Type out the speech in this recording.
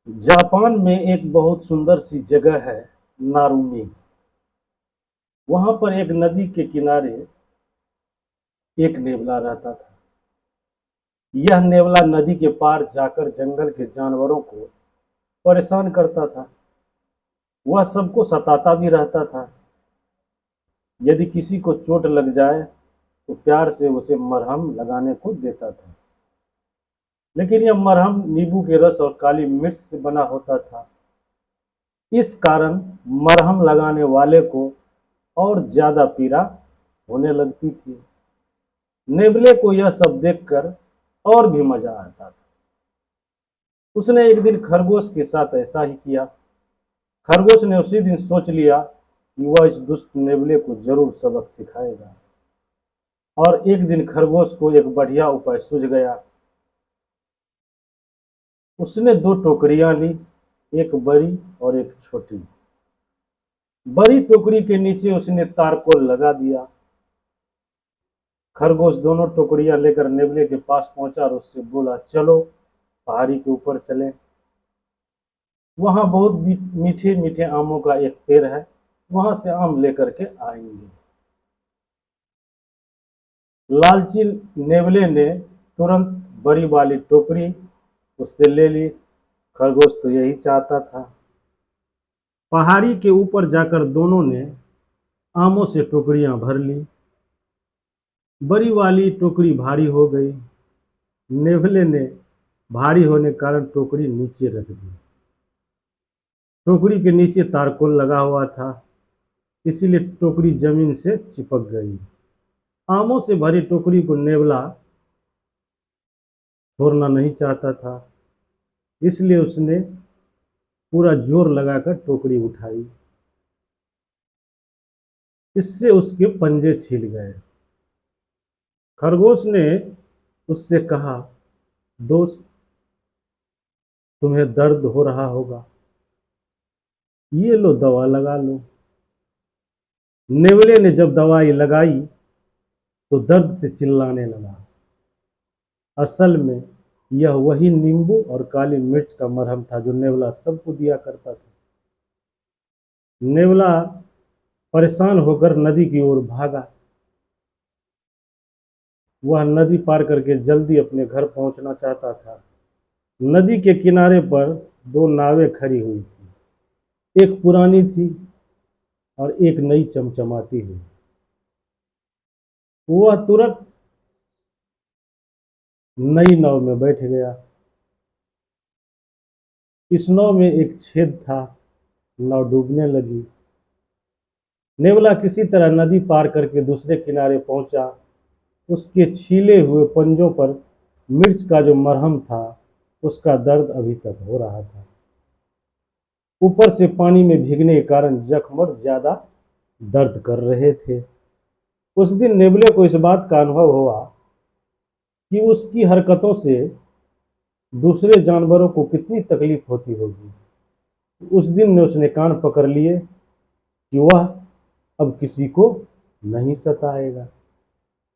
Japan में एक बहुत सुंदर सी जगह है, नारुमी। वहां पर एक नदी के किनारे एक नेवला रहता था। यह नेवला नदी के पार जाकर जंगल के जानवरों को परेशान करता था। वह सबको सताता भी रहता था। यदि किसी को चोट लग जाए तो प्यार से उसे मरहम लगाने को देता था। लेकिन यह मरहम नींबू के रस और काली मिर्च से बना होता था। इस कारण मरहम लगाने वाले को और ज्यादा पीड़ा होने लगती थी। नेवले को यह सब देखकर और भी मजा आता था। उसने एक दिन खरगोश के साथ ऐसा ही किया। खरगोश ने उसी दिन सोच लिया कि वह इस दुष्ट नेवले को जरूर सबक सिखाएगा। और एक दिन खरगोश को एक बढ़िया उपाय सूझ गया। उसने दो टोकरियां ली, एक बड़ी और एक छोटी। बड़ी टोकरी के नीचे उसने तारकोल लगा दिया। खरगोश दोनों टोकरियां लेकर नेवले के पास पहुंचा और उससे बोला, चलो पहाड़ी के ऊपर चलें। वहां बहुत मीठे मीठे आमों का एक पेड़ है, वहां से आम लेकर के आएंगे। लालची नेवले ने तुरंत बड़ी वाली टोकरी उससे ले ली। खरगोश तो यही चाहता था। पहाड़ी के ऊपर जाकर दोनों ने आमों से टोकरियां भर ली। बड़ी वाली टोकरी भारी हो गई। नेवले ने भारी होने के कारण टोकरी नीचे रख दी। टोकरी के नीचे तारकोल लगा हुआ था, इसीलिए टोकरी जमीन से चिपक गई। आमों से भरी टोकरी को नेवला छोड़ना नहीं चाहता था, इसलिए उसने पूरा जोर लगाकर टोकरी उठाई। इससे उसके पंजे छिल गए। खरगोश ने उससे कहा, दोस्त, तुम्हें दर्द हो रहा होगा, ये लो दवा लगा लो। नेवले ने जब दवाई लगाई तो दर्द से चिल्लाने लगा। असल में यह वही नींबू और काली मिर्च का मरहम था जो नेवला सबको दिया करता था। नेवला परेशान होकर नदी की ओर भागा। वह नदी पार करके जल्दी अपने घर पहुंचना चाहता था। नदी के किनारे पर दो नावें खड़ी हुई थी। एक पुरानी थी और एक नई चमचमाती हुई। वह तुरंत नई नाव में बैठ गया। इस नाव में एक छेद था। नाव डूबने लगी। नेवला किसी तरह नदी पार करके दूसरे किनारे पहुंचा। उसके छीले हुए पंजों पर मिर्च का जो मरहम था, उसका दर्द अभी तक हो रहा था। ऊपर से पानी में भीगने के कारण जख्म और ज्यादा दर्द कर रहे थे। उस दिन नेवले को इस बात का अनुभव हुआ कि उसकी हरकतों से दूसरे जानवरों को कितनी तकलीफ होती होगी। उस दिन ने उसने कान पकड़ लिए कि वह अब किसी को नहीं सताएगा।